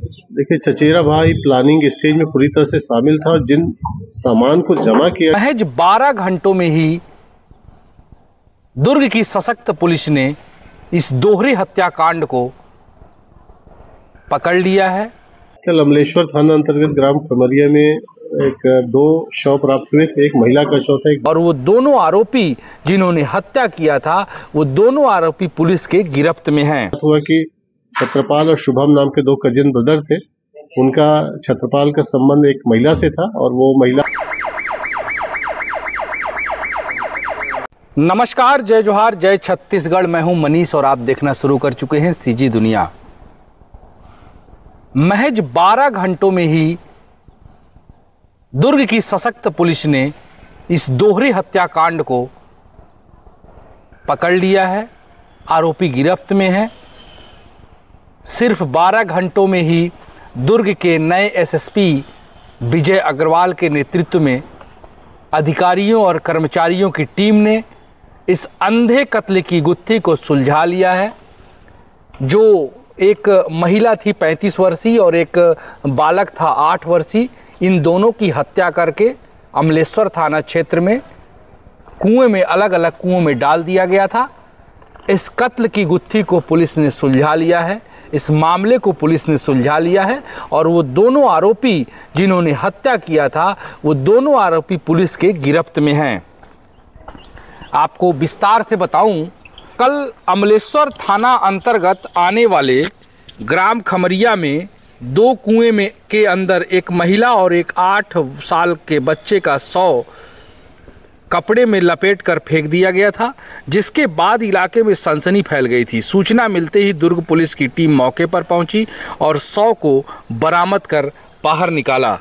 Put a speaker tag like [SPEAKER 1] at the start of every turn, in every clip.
[SPEAKER 1] देखिए, चचेरा भाई planning stage में पूरी तरह से शामिल था और जिन सामान को जमा किया,
[SPEAKER 2] महज 12 घंटों में ही दुर्ग की सशक्त पुलिस ने इस दोहरे हत्याकांड को पकड़ लिया है।
[SPEAKER 1] कल अमलेश्वर थाना अंतर्गत ग्राम खमरिया में दो शव प्राप्त हुए थे। एक महिला का शव था,
[SPEAKER 2] और वो दोनों आरोपी जिन्होंने हत्या किया था, वो दोनों आरोपी पुलिस के गिरफ्त में हैं।
[SPEAKER 1] हुआ कि छत्रपाल और शुभम नाम के दो कजिन ब्रदर थे। उनका छत्रपाल का संबंध एक महिला से था और वो महिला।
[SPEAKER 2] नमस्कार, जय जोहार, जय छत्तीसगढ़। मैं हूं मनीष और आप देखना शुरू कर चुके हैं सीजी दुनिया। महज 12 घंटों में ही दुर्ग की सशक्त पुलिस ने इस दोहरे हत्याकांड को पकड़ लिया है। आरोपी गिरफ्त में है। सिर्फ 12 घंटों में ही दुर्ग के नए एसएसपी विजय अग्रवाल के नेतृत्व में अधिकारियों और कर्मचारियों की टीम ने इस अंधे कत्ल की गुत्थी को सुलझा लिया है। जो एक महिला थी 35 वर्षीय और एक बालक था 8 वर्षीय, इन दोनों की हत्या करके अमलेश्वर थाना क्षेत्र में कुएं में, अलग अलग कुओं में डाल दिया गया था। इस कत्ल की गुत्थी को पुलिस ने सुलझा लिया है। इस मामले को पुलिस ने सुलझा लिया है और वो दोनों आरोपी जिन्होंने हत्या किया था, वो दोनों आरोपी पुलिस के गिरफ्त में हैं। आपको विस्तार से बताऊं, कल अमलेश्वर थाना अंतर्गत आने वाले ग्राम खमरिया में दो कुएं में के अंदर एक महिला और एक 8 साल के बच्चे का शव कपड़े में लपेट कर फेंक दिया गया था, जिसके बाद इलाके में सनसनी फैल गई थी। सूचना मिलते ही दुर्ग पुलिस की टीम मौके पर पहुंची और शव को बरामद कर बाहर निकाला।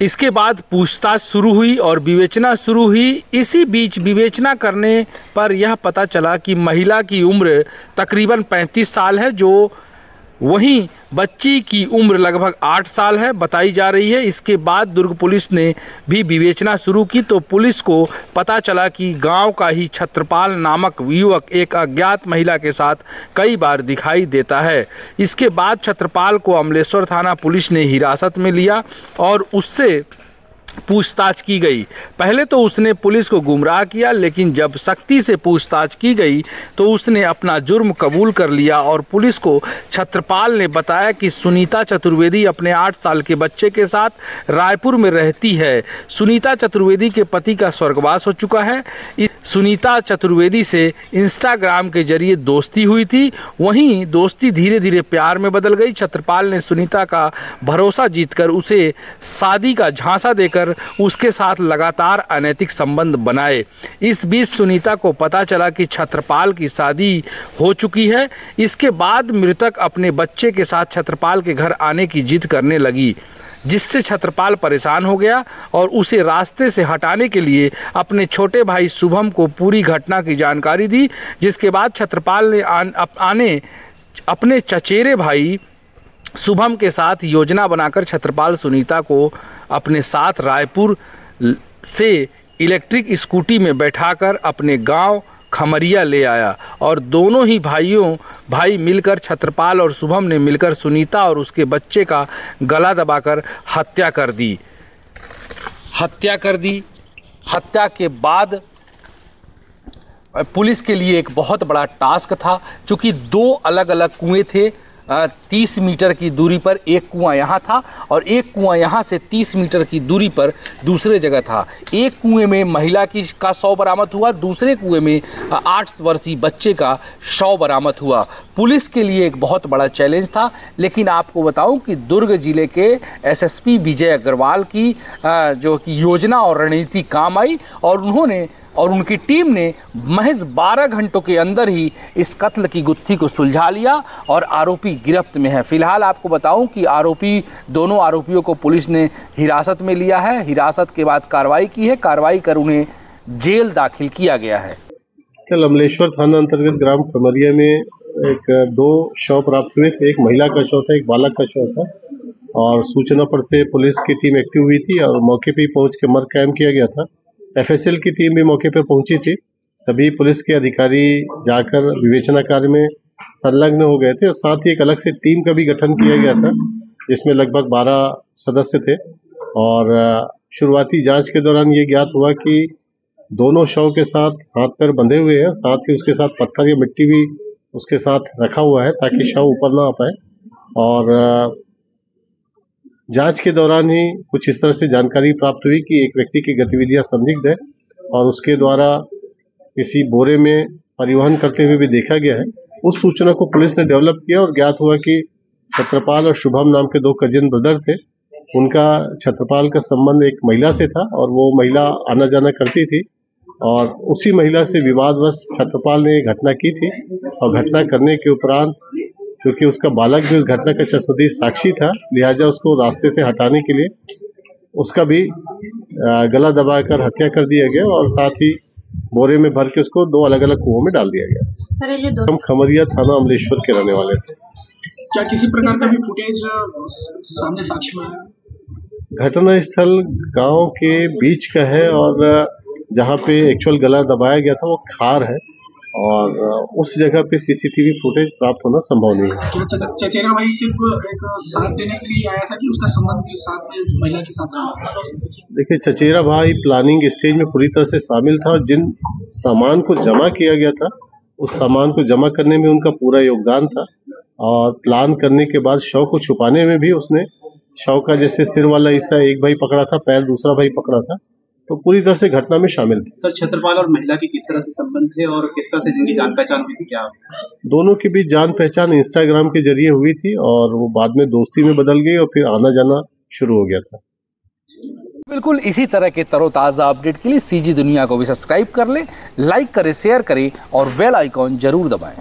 [SPEAKER 2] इसके बाद पूछताछ शुरू हुई और विवेचना शुरू हुई। इसी बीच विवेचना करने पर यह पता चला कि महिला की उम्र तकरीबन 35 साल है, जो वहीं बच्ची की उम्र लगभग 8 साल है बताई जा रही है। इसके बाद दुर्ग पुलिस ने भी विवेचना शुरू की तो पुलिस को पता चला कि गांव का ही छत्रपाल नामक युवक एक अज्ञात महिला के साथ कई बार दिखाई देता है। इसके बाद छत्रपाल को अमलेश्वर थाना पुलिस ने हिरासत में लिया और उससे पूछताछ की गई। पहले तो उसने पुलिस को गुमराह किया, लेकिन जब सख्ती से पूछताछ की गई तो उसने अपना जुर्म कबूल कर लिया और पुलिस को छत्रपाल ने बताया कि सुनीता चतुर्वेदी अपने 8 साल के बच्चे के साथ रायपुर में रहती है। सुनीता चतुर्वेदी के पति का स्वर्गवास हो चुका है। सुनीता चतुर्वेदी से इंस्टाग्राम के जरिए दोस्ती हुई थी। वहीं दोस्ती धीरे धीरे प्यार में बदल गई। छत्रपाल ने सुनीता का भरोसा जीतकर उसे शादी का झांसा देकर उसके साथ लगातार अनैतिक संबंध बनाए। इस बीच सुनीता को पता चला कि छत्रपाल की शादी हो चुकी है। इसके बाद मृतक अपने बच्चे के साथ छत्रपाल के घर आने की जिद करने लगी, जिससे छत्रपाल परेशान हो गया और उसे रास्ते से हटाने के लिए अपने छोटे भाई शुभम को पूरी घटना की जानकारी दी। जिसके बाद छत्रपाल ने अपने चचेरे भाई शुभम के साथ योजना बनाकर छत्रपाल सुनीता को अपने साथ रायपुर से इलेक्ट्रिक स्कूटी में बैठाकर अपने गांव खमरिया ले आया और दोनों ही भाई मिलकर, छत्रपाल और शुभम ने मिलकर सुनीता और उसके बच्चे का गला दबाकर हत्या कर दी। हत्या के बाद पुलिस के लिए एक बहुत बड़ा टास्क था, क्योंकि 2 अलग अलग कुएं थे। 30 मीटर की दूरी पर एक कुआं यहाँ था और एक कुआं यहाँ से 30 मीटर की दूरी पर दूसरे जगह था। एक कुएं में महिला का शव बरामद हुआ, दूसरे कुएं में 8 वर्षीय बच्चे का शव बरामद हुआ। पुलिस के लिए एक बहुत बड़ा चैलेंज था, लेकिन आपको बताऊं कि दुर्ग जिले के एसएसपी विजय अग्रवाल की जो कि योजना और रणनीति काम आई और उन्होंने और उनकी टीम ने महज 12 घंटों के अंदर ही इस कत्ल की गुत्थी को सुलझा लिया और आरोपी गिरफ्त में है। फिलहाल आपको बताऊं कि दोनों आरोपियों को पुलिस ने हिरासत में लिया है। हिरासत के बाद कार्रवाई की है। कार्रवाई कर उन्हें जेल दाखिल किया गया है।
[SPEAKER 1] कल अमलेश्वर थाना अंतर्गत ग्राम खमरिया में दो शव प्राप्त हुए थे। एक महिला का शव था, एक बालक का शव था और सूचना पर से पुलिस की टीम एक्टिव हुई थी और मौके पर पहुंच के मर्ग कायम किया गया था। एफएसएल की टीम भी मौके पर पहुंची थी। सभी पुलिस के अधिकारी जाकर विवेचना कार्य में संलग्न हो गए थे और साथ ही एक अलग से टीम का भी गठन किया गया था जिसमें लगभग 12 सदस्य थे। और शुरुआती जांच के दौरान ये ज्ञात हुआ कि दोनों शव के साथ हाथ पैर बंधे हुए हैं, साथ ही उसके साथ पत्थर या मिट्टी भी उसके साथ रखा हुआ है ताकि शव ऊपर ना आ पाए। और जांच के दौरान ही कुछ इस तरह से जानकारी प्राप्त हुई कि एक व्यक्ति की गतिविधियां संदिग्ध है और उसके द्वारा किसी बोरे में परिवहन करते हुए भी देखा गया है। उस सूचना को पुलिस ने डेवलप किया और ज्ञात हुआ कि छत्रपाल और शुभम नाम के 2 कजिन ब्रदर थे। उनका छत्रपाल का संबंध एक महिला से था और वो महिला आना जाना करती थी और उसी महिला से विवादवश छत्रपाल ने घटना की थी। और घटना करने के उपरांत क्योंकि उसका बालक भी उस घटना का चश्मदीद साक्षी था, लिहाजा उसको रास्ते से हटाने के लिए उसका भी गला दबाकर हत्या कर दिया गया और साथ ही बोरे में भर के उसको 2 अलग अलग कुओं में डाल दिया गया। हम खमरिया थाना अमलेश्वर के रहने वाले थे।
[SPEAKER 3] क्या किसी प्रकार का भी फुटेज सामने साक्ष्य में आया?
[SPEAKER 1] घटना स्थल गांव के बीच का है और जहां पे एक्चुअल गला दबाया गया था वो खार है और उस जगह पे सीसीटीवी फुटेज प्राप्त होना संभव नहीं है।
[SPEAKER 3] क्या चचेरा भाई सिर्फ एक साथ देने के लिए आया था कि उसका संबंध भी साथ में महिला के साथ रहा?
[SPEAKER 1] देखिए, चचेरा भाई प्लानिंग स्टेज में पूरी तरह से शामिल था और जिन सामान को जमा किया गया था उस सामान को जमा करने में उनका पूरा योगदान था और प्लान करने के बाद शव को छुपाने में भी उसने शव का जैसे सिर वाला हिस्सा एक भाई पकड़ा था, पैर दूसरा भाई पकड़ा था, तो पूरी तरह से घटना में शामिल थे।
[SPEAKER 4] सर, छत्रपाल और महिला की किस तरह से संबंध थे और किस तरह से जिनकी जान पहचान हुई थी? क्या
[SPEAKER 1] दोनों के बीच जान पहचान इंस्टाग्राम के जरिए हुई थी और वो बाद में दोस्ती में बदल गई और फिर आना जाना शुरू हो गया था।
[SPEAKER 2] बिल्कुल इसी तरह के तरोताज़ा अपडेट के लिए CG दुनिया को भी सब्सक्राइब कर लें, लाइक करें, शेयर करें और बेल आइकॉन जरूर दबाएं।